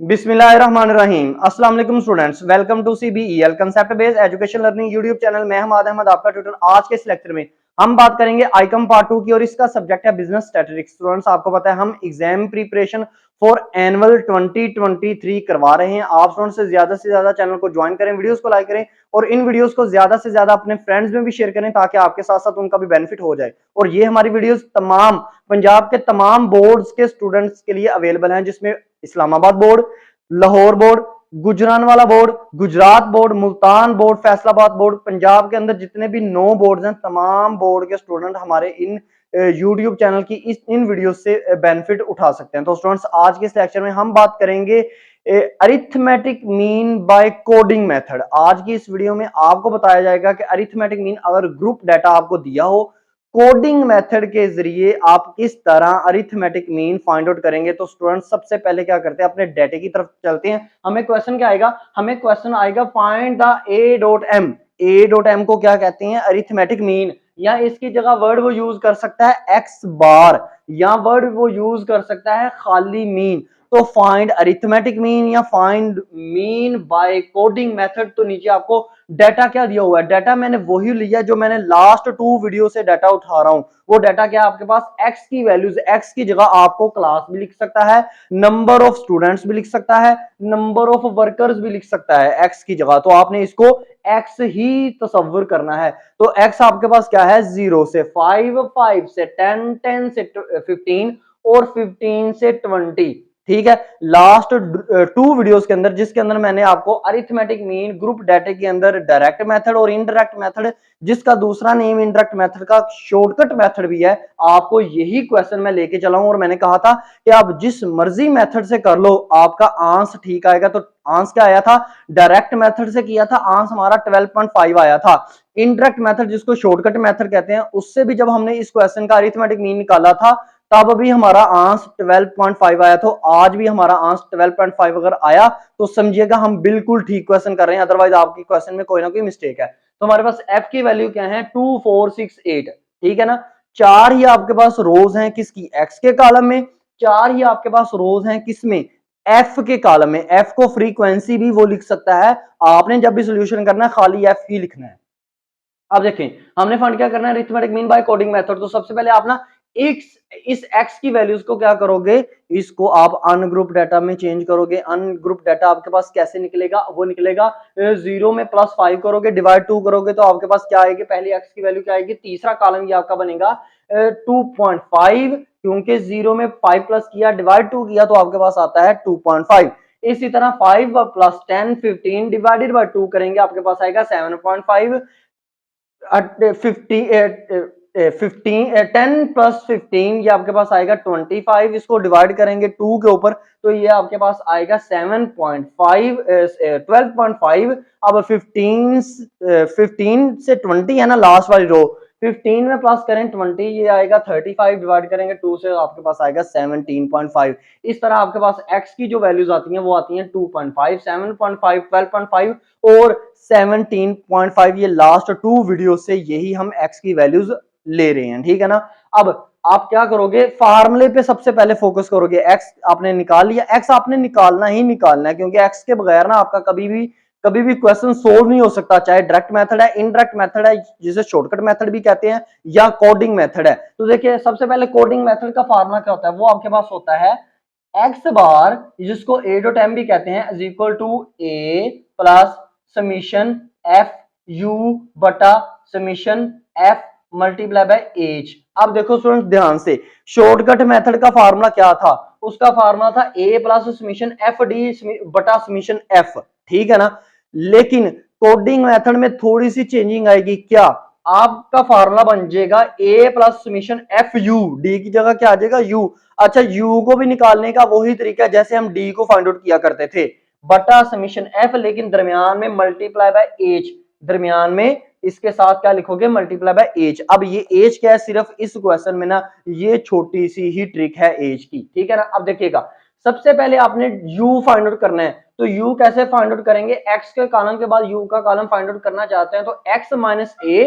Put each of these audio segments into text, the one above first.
बिस्मिल्लाहिर्रहमानिर्रहीम। अस्सलाम वालेकुम students, welcome to CBEL concept based education learning YouTube channel. मैं हमाद अहमद आपका ट्यूटर। आज के इस लेक्चर में हम बात करेंगे आइकम पार्ट 2 की और इसका सब्जेक्ट है बिजनेस स्टैटिस्टिक्स। स्टूडेंट्स, आपको पता है हम एग्जाम प्रिपरेशन फॉर एनुअल 2023 करवा रहे हैं। आप स्टूडेंट्स से ज्यादा चैनल को ज्वाइन करें, वीडियोस को लाइक करें और इन वीडियोस को ज्यादा से ज्यादा अपने फ्रेंड्स में भी शेयर करें ताकि आपके साथ साथ उनका भी बेनिफिट हो जाए। और ये हमारी वीडियोस तमाम पंजाब के तमाम बोर्ड्स के स्टूडेंट्स के लिए अवेलेबल हैं, जिसमें Islamabad board, Lahore board, Gujranwala board, Gujarat board, Multan board, Faisalabad board, Punjab के अंदर जितने भी 9 बोर्ड हैं, तमाम बोर्ड के स्टूडेंट हमारे इन यूट्यूब चैनल की इन वीडियो से बेनिफिट उठा सकते हैं। तो स्टूडेंट्स, आज के इस लेक्चर में हम बात करेंगे arithmetic mean by coding method. आज की इस वीडियो में आपको बताया जाएगा कि अरिथमेटिक मीन अगर ग्रुप डाटा आपको दिया हो, कोडिंग मेथड के जरिए आप किस तरह अरिथमेटिक मीन फाइंड आउट करेंगे। तो स्टूडेंट, सबसे पहले क्या करते हैं, अपने डेटा की तरफ चलते हैं। हमें क्वेश्चन क्या आएगा, हमें क्वेश्चन आएगा फाइंड द a.m। a.m को क्या कहते हैं, अरिथमेटिक मीन, या इसकी जगह वर्ड वो यूज कर सकता है एक्स बार, या वर्ड वो यूज कर सकता है खाली मीन। तो फाइंड अरिथमेटिक मीन या find mean by coding method. तो नीचे आपको डाटा क्या दिया हुआ है, डाटा मैंने वही लिया जो मैंने लास्ट 2 वीडियो से डाटा उठा रहा हूं। वो डाटा क्या है आपके पास, एक्स की वैल्यूज, एक्स की जगह आपको क्लास भी लिख सकता है, नंबर ऑफ स्टूडेंट्स भी लिख सकता है, नंबर ऑफ वर्कर्स भी लिख सकता है एक्स की जगह। तो आपने इसको एक्स ही तस्वर करना है। तो एक्स आपके पास क्या है, 0 से 5, 5 से 10, 10 से 15 और 15 से 20। ठीक है, लास्ट 2 वीडियोस के अंदर जिसके अंदर मैंने आपको अरिथमेटिक मीन ग्रुप डाटा के अंदर डायरेक्ट मेथड और इनडायरेक्ट मेथड, जिसका दूसरा नेम इनडायरेक्ट मेथड का शॉर्टकट मेथड भी है, आपको यही क्वेश्चन मैं लेके चला हूं। और मैंने कहा था कि आप जिस मर्जी मेथड से कर लो आपका आंसर ठीक आएगा। तो आंसर क्या आया था, डायरेक्ट मेथड से किया था, आंसर हमारा 12.5 आया था। इनडायरेक्ट मेथड जिसको शॉर्टकट मेथड कहते हैं, उससे भी जब हमने इस क्वेश्चन का अरिथमेटिक मीन निकाला था तब भी हमारा आंसर 12.5 आया। तो आज भी हमारा आंसर 12.5 अगर आया तो समझिएगा हम बिल्कुल ठीक क्वेश्चन कर रहे हैं, अदरवाइज आपकी क्वेश्चन में कोई ना कोई मिस्टेक है। तो हमारे पास एफ की वैल्यू क्या है, 2 4 6 8। ठीक है ना, 4 ही आपके पास रोज हैं किसकी, एक्स के कॉलम में, 4 ही आपके पास रोज हैं किसमें, एफ के कॉलम में। एफ को फ्रीक्वेंसी भी वो लिख सकता है, आपने जब भी सोल्यूशन करना है खाली एफ ही लिखना है। अब देखें हमने फाइंड क्या करना है, arithmetic mean by coding method. तो सबसे पहले आप ना इस x की वैल्यूज को क्या करोगे, इसको आप अनग्रुप डाटा में चेंज करोगे। अनग्रुप डाटा आपके पास कैसे निकलेगा, वो निकलेगा 0 में +5 करोगे, डिवाइड 2 करोगे तो आपके पास क्या आएगी, पहली x की वैल्यू क्या आएगी, तीसरा कॉलम ये आपका बनेगा 2.5, क्योंकि 0 में 5 प्लस किया, डिवाइड 2 किया तो आपके पास आता है 2.5। इसी तरह 5 + 10 15 डिवाइडेड बाय 2 करेंगे, आपके पास आएगा 7.5। 10 + 15 ये आपके पास आएगा 25। इसको डिवाइड करेंगे 2 के ऊपर तो ये आपके पास आएगा 7.5 12.5। अब 15 से 20 है ना लास्ट वाली रो, 15 में प्लस करें 20 ये आएगा 35, डिवाइड करेंगे 2 से आपके पास आएगा 17.5। इस तरह आपके पास x की जो वैल्यूज आती हैं वो आती हैं 2.5, 7.5, 12.5 और 17.5। ये लास्ट 2 वीडियो से यही हम x की वैल्यूज ले रहे हैं। ठीक है ना, अब आप क्या करोगे, फार्मूले पे सबसे पहले फोकस करोगे। x आपने निकाल लिया, x आपने निकालना ही निकालना है, क्योंकि x के बगैर ना आपका कभी भी क्वेश्चन सोल्व नहीं हो सकता, चाहे डायरेक्ट मेथड है, इनडायरेक्ट मेथड है, जिसे शॉर्टकट मेथड भी कहते हैं, या कोडिंग मेथड है। तो देखिए सबसे पहले कोडिंग मेथड का फार्मूला क्या होता है, वो आपके पास होता है एक्स बार, जिसको a.m भी कहते हैं, is equal to a plus summation F U बटा summation F multiply by H. अब देखो स्टूडेंट्स ध्यान से, शॉर्टकट मेथड का फार्मूला क्या था, उसका फार्मूला था a plus summation F D बटा समीशन एफ। ठीक है ना, लेकिन कोडिंग मेथड में थोड़ी सी चेंजिंग आएगी। क्या, आपका फार्मूला बन जाएगा a plus summation F you, D की जगह क्या आ जाएगा, u। अच्छा, u को भी निकालने का वही तरीका जैसे हम d को फाइंड आउट किया करते थे, बटा समीशन f, लेकिन दरमियान में मल्टीप्लाई बाय h, दरमियान में इसके साथ क्या लिखोगे, मल्टीप्लाई बाय h। अब ये h क्या है, सिर्फ इस क्वेश्चन में ना ये छोटी सी ही ट्रिक है h की। ठीक है ना, अब देखिएगा सबसे पहले आपने u फाइंड आउट करना है। तो u कैसे फाइंड आउट करेंगे, x के कॉलम के बाद u का कॉलम फाइंड आउट करना चाहते हैं तो x माइनस a,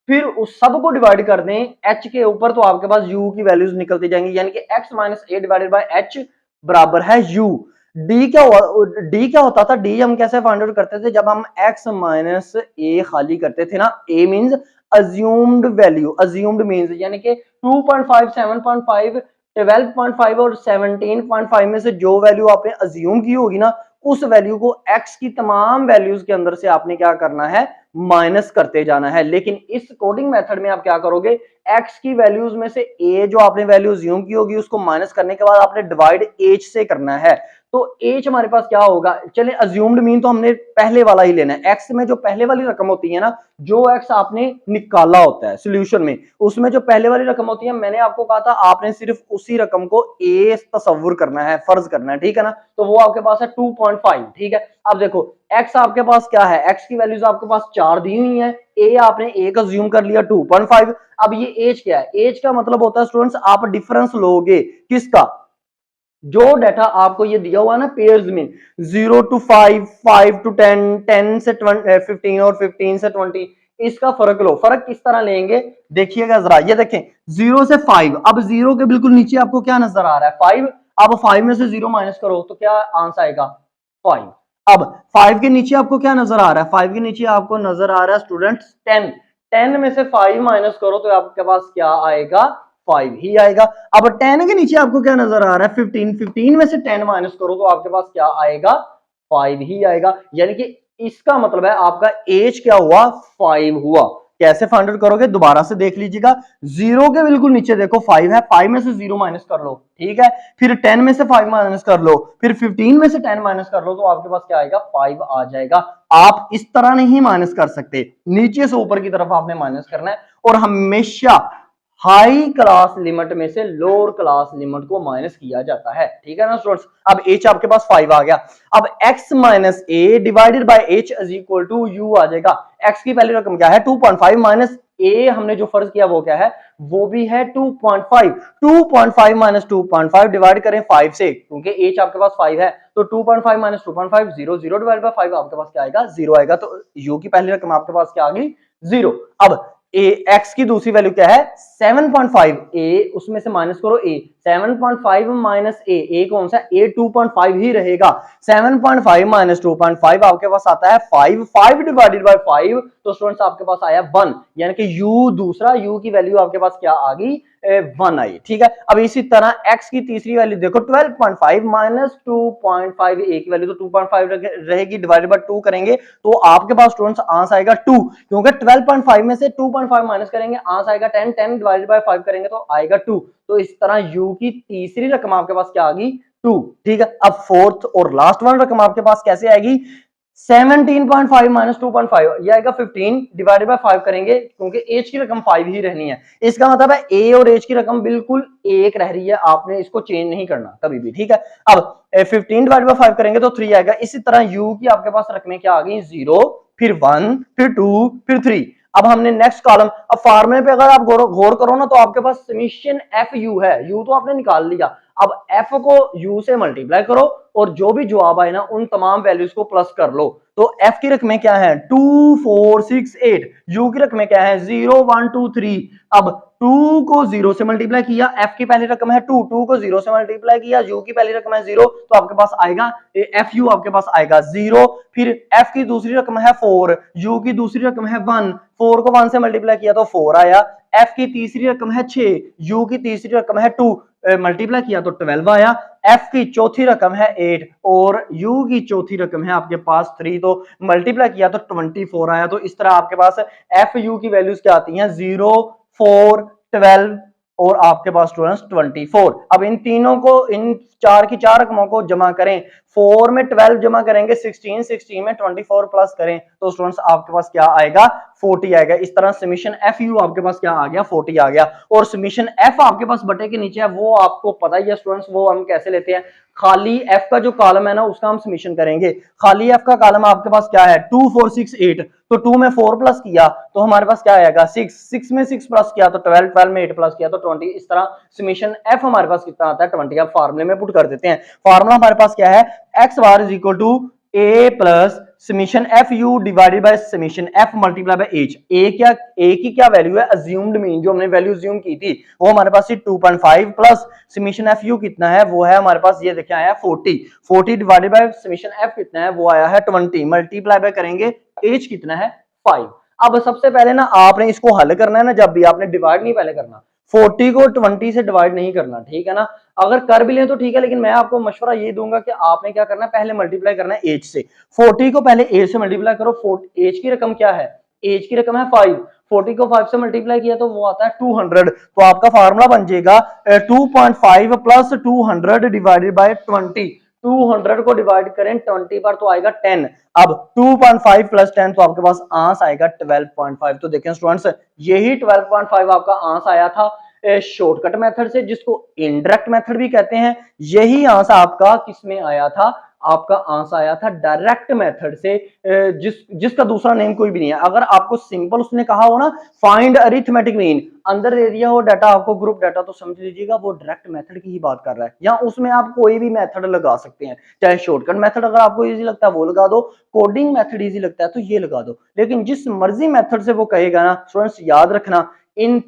फिर उस सब को डिवाइड कर दें h के ऊपर तो आपके पास u की वैल्यूज निकलती जाएंगी, यानी कि x minus a divided by h बराबर है u। डी क्या हुआ, डी क्या होता था, डी हम कैसे फाइंड आउट करते थे, जब हम x माइनस ए खाली करते थे ना, A means assumed value, assumed means यानी कि 2.5 7.5 12.5 और 17.5 में से जो वैल्यू आपने अज्यूम की होगी ना, उस वैल्यू को x की तमाम वैल्यूज के अंदर से आपने क्या करना है, माइनस करते जाना है। लेकिन इस कोडिंग मेथड में आप क्या करोगे, x की वैल्यूज में से a जो आपने वैल्यू अज्यूम की होगी उसको माइनस करने के बाद आपने डिवाइड h से करना है। तो h हमारे पास क्या होगा, चले अज्यूम्ड मीन तो हमने पहले वाला ही लेना है, x में जो पहले वाली रकम होती है ना, जो x आपने निकाला होता है सॉल्यूशन में, उसमें जो पहले वाली रकम होती है, मैंने आपको कहा था आपने सिर्फ उसी रकम को a तस्वुर करना है, फर्ज करना है, ठीक है ना। तो वो आपके पास है 2.5, ठीक है। अब देखो x आपके पास क्या है, x की वैल्यूज आपके पास 4 दी हुई है, a आपने एक अज्यूम कर लिया 2.5। अब ये एज क्या है, एज का मतलब होता है स्टूडेंट्स आप डिफरेंस लोगे किसका, जो डाटा आपको ये दिया हुआ ना पेयर्स में 0 to 5, 5 to 10, 10 से 15 और 15 से 20, इसका फर्क लो। फर्क किस तरह लेंगे देखिएगा जरा, ये देखें 0 से 5, अब 0 के बिल्कुल नीचे आपको क्या नजर आ रहा है 5, अब 5 में से 0 माइनस करो तो क्या आंसर आएगा 5। अब 5 के नीचे आपको क्या नजर आ रहा है, 5 के नीचे आपको नजर आ रहा है स्टूडेंट्स 10, 10 में से 5 माइनस करो तो आपके पास क्या आएगा 5 ही आएगा। अब 10 के नीचे आपको क्या नजर आ रहा है 15, 15 में से 10 माइनस करो तो आपके पास क्या आएगा 5 ही आएगा। यानी कि इसका मतलब है आपका एज क्या हुआ 5 हुआ। कैसे फाइंड आउट करोगे दोबारा से देख लीजिएगा, 0 के बिल्कुल नीचे देखो 5 है, 5 में से 0 माइनस कर लो, ठीक है, फिर 10 में से 5 माइनस कर लो, फिर 15 में से 10 माइनस कर लो तो आपके पास क्या आएगा 5 आ जाएगा। आप इस तरह नहीं माइनस कर सकते, नीचे से ऊपर की तरफ आपने माइनस करना है, और हमेशा हाई क्लास लिमिट में से लोअर क्लास लिमिट को माइनस किया जाता है, ठीक है ना स्टूडेंट्स। अब h आपके पास 5 आ गया, अब x minus A divided by h is equal to U आ जाएगा। x की पहली रकम क्या है 2.5 माइनस a हमने जो फर्ज किया वो क्या है, वो भी है 2.5, 2.5 माइनस 2.5 डिवाइड करें 5 से, क्योंकि h आपके पास 5 है, तो 2.5 माइनस 2.5 0, 0 डिवाइड बाय 5 आपके पास क्या आएगा 0 आएगा। तो u की पहली रकम आपके पास क्या आ गई 0। अब x की दूसरी वैल्यू क्या है 7.5, a उसमें से माइनस करो a, 7.5 माइनस a कौन सा a 2.5 ही रहेगा, 7.5 माइनस 2.5 आपके पास आता है 5, 5 डिवाइडेड बाय 5 तो स्टूडेंट्स आपके पास आया 1, यानी कि u दूसरा, u की वैल्यू आपके पास क्या आ गई 1 आई, ठीक है। अब इसी तरह x की तीसरी वैल्यू देखो 12.5 माइनस 2.5, a की वैल्यू तो 2.5 रहेगी, डिवाइडेड बाय 2 करेंगे तो आपके पास स्टूडेंट्स आंसर आएगा 2, क्योंकि 12.5 में से 2.5 माइनस करेंगे आंसर आएगा 10, 10 डिवाइडेड बाय 5 करेंगे तो आएगा 2। तो इस तरह u की तीसरी रकम आपके पास क्या आ गई 2, ठीक है। अब फोर्थ और लास्ट वन रकम आपके पास कैसे आएगी 17.5 माइनस 2.5, ये आएगा 15 डिवाइडेड बाय 5 करेंगे, क्योंकि एज की रकम 5 ही रहनी है, इसका मतलब है ए और एज की रकम बिल्कुल एक रह रही है, आपने इसको चेंज नहीं करना कभी भी, ठीक है। अब 15 डिवाइडेड बाय 5 करेंगे तो 3 आएगा। इसी तरह यू की आपके पास रकमें क्या आ गई 0, फिर 1, फिर 2, फिर 3। अब हमने नेक्स्ट कॉलम, अब फार्मूले पे अगर आप गौर करो ना तो आपके पास समीशन एफ यू है, यू तो आपने निकाल लिया, अब एफ को यू से मल्टीप्लाई करो और जो भी जवाब आए ना उन तमाम वैल्यूज को प्लस कर लो। तो एफ की रकमें क्या है 2, 4, 6, 8, यू की रकमें क्या है 0, 1, 2, 3। अब 2 को 0 से मल्टीप्लाई किया, एफ की पहली रकम है 2, 2 को 0 से मल्टीप्लाई किया, यू की पहली रकम है 0, तो आपके पास आएगा एफ यू आपके पास आएगा 0। फिर एफ की दूसरी रकम है 4, यू की दूसरी रकम है 1, 4 को 1 से मल्टीप्लाई किया तो 4 आया। एफ की तीसरी रकम है 6, यू की तीसरी रकम है 2, मल्टीप्लाई किया तो 12 आया। एफ की चौथी रकम है 8 और यू की चौथी रकम है आपके पास 3, तो मल्टीप्लाई किया तो 24 आया। तो इस तरह आपके पास एफ यू की वैल्यूज क्या आती हैं 0, 4, 12 और आपके पास स्टूडेंट्स 24। अब इन तीनों को, इन चार की चार रकमों को जमा करें, 4 में 12 जमा करेंगे 16, 16 में 24 प्लस करें तो स्टूडेंट्स आपके पास क्या आएगा 40 आएगा। इस तरह समीशन एफ यू आपके पास क्या आ गया 40 आ गया। और समीशन एफ आपके पास बटे के नीचे है, वो आपको पता ही है स्टूडेंट्स, वो हम कैसे लेते हैं, खाली एफ का जो कॉलम है ना उसका हम समीशन करेंगे। खाली एफ का कॉलम आपके पास क्या है 2, 4, 6, 8, तो 2 में 4 प्लस किया तो हमारे पास क्या आएगा 6, 6 में 6 प्लस किया तो 12, 12 में 8 प्लस किया तो 20। इस तरह समीशन एफ हमारे पास कितना आता है 20। अब फार्मूले में पुट कर देते हैं। फार्मूला हमारे पास क्या है x bar is equal to a plus summation F U divided by summation F multiply by H. A की क्या वैल्यू है, अज्यूम्ड मीन, जो हमने वैल्यू अज्यूम की थी वो हमारे पास 2.5 प्लस समीशन एफ यू कितना है, वो है हमारे पास, ये देखिए आया 40 डिवाइडेड बाय समीशन एफ कितना है, वो आया है 20, मल्टीप्लाई बाय करेंगे एच कितना है 5। अब सबसे पहले ना आपने इसको हल करना है ना, जब भी आपने डिवाइड नहीं पहले करना, 40 को 20 से डिवाइड नहीं करना, ठीक है ना। अगर कर भी लें तो ठीक है, लेकिन मैं आपको मशवरा ये दूंगा कि आपने क्या करना है, पहले मल्टीप्लाई करना है एज से। 40 को पहले एज से मल्टीप्लाई करो, एज की रकम क्या है, एज की रकम है 5, 40 को 5 से मल्टीप्लाई किया तो वो आता है 200। तो आपका फार्मूला बन जाएगा 2.5 प्लस 200 डिवाइडेड बाय 20। 200 को डिवाइड करें 20 पर तो आएगा 10। अब 2.5 प्लस 10 तो आपके पास आंसर आएगा 12.5। तो देखें स्टूडेंट्स, यही 12.5 आपका आंसर आया था शॉर्टकट मेथड से, जिसको इनडायरेक्ट मेथड भी कहते हैं। यही आंसर आपका किसमें आया था, आपका आंसर आया था डायरेक्ट मेथड से, जिसका दूसरा नेम कोई भी नहीं है। अगर आपको सिंपल उसने कहा हो ना फाइंड अरिथमेटिक मीन, अंदर दे दिया हो डाटा आपको ग्रुप डाटा, तो समझ लीजिएगा वो डायरेक्ट मेथड की ही बात कर रहा है, या उसमें आप कोई भी मेथड लगा सकते हैं। चाहे शॉर्टकट मेथड अगर आपको इजी लगता है वो लगा दो, कोडिंग मेथड इजी लगता है तो ये लगा दो, लेकिन जिस मर्जी मेथड से वो कहेगा ना स्टूडेंट्स, याद रखना इन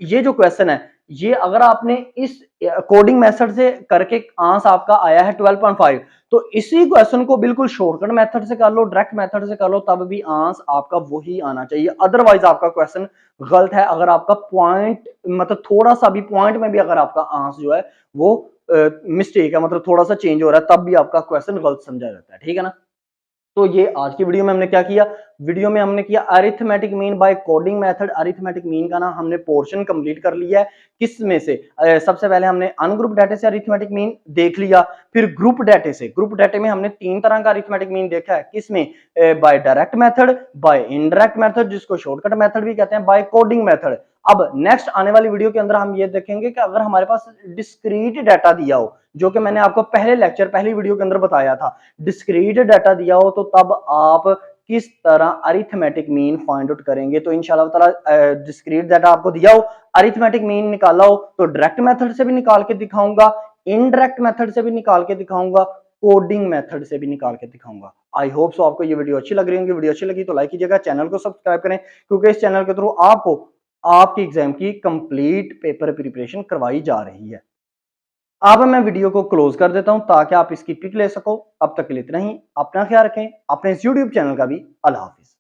ये जो क्वेश्चन है, ये अगर आपने इस कोडिंग मेथड से करके आंसर आपका आया है 12.5, तो इसी क्वेश्चन को बिल्कुल शॉर्टकट मेथड से कर लो, डायरेक्ट मेथड से कर लो, तब भी आंसर आपका वही आना चाहिए। अदरवाइज आपका क्वेश्चन गलत है। अगर आपका पॉइंट मतलब थोड़ा सा भी पॉइंट में भी अगर आपका आंसर जो है वो मिस्टेक है, मतलब थोड़ा सा चेंज हो रहा है, तब भी आपका क्वेश्चन गलत समझा जाता है, ठीक है ना। तो ये आज की वीडियो में हमने क्या किया, वीडियो में हमने किया arithmetic mean by coding method. Arithmetic mean का ना हमने पोर्शन कंप्लीट कर लिया है। किस में से, सबसे पहले हमने अनग्रुप डाटा से अरिथमेटिक मीन देख लिया, फिर ग्रुप डाटा से, ग्रुप डाटा में हमने 3 तरह का अरिथमेटिक मीन देखा है। किसमें, by direct method, by indirect method जिसको शॉर्टकट मेथड भी कहते हैं, बाय कोडिंग मेथड। अब नेक्स्ट आने वाली वीडियो के अंदर हम ये देखेंगे कि अगर हमारे पास डिस्क्रीट डाटा दिया हो, जो कि मैंने आपको पहले लेक्चर पहली वीडियो के अंदर बताया था, डिस्क्रीट डाटा दिया हो तो तब आप किस तरह अरिथमेटिक मीन फाइंड आउट करेंगे। तो इंशाल्लाह ताला डिस्क्रीट डाटा आपको दिया हो, अरिथमेटिक मीन निकाला हो, तो डायरेक्ट मेथड से भी निकाल के दिखाऊंगा, इनडायरेक्ट मेथड से भी निकाल के दिखाऊंगा, कोडिंग मेथड से भी निकाल के दिखाऊंगा। आई होप सो आपको ये वीडियो अच्छी लग रही होगी। वीडियो अच्छी लगी तो लाइक कीजिएगा, चैनल को सब्सक्राइब करें, क्योंकि इस चैनल के थ्रू आपको आपकी एग्जाम की कंप्लीट पेपर प्रिपरेशन करवाई जा रही है। अब मैं वीडियो को क्लोज कर देता हूं ताकि आप इसकी पिक ले सको। अब तक के लिए इतना ही। अपना ख्याल रखें, अपने इस यूट्यूब चैनल का भी। अल्लाह हाफिज।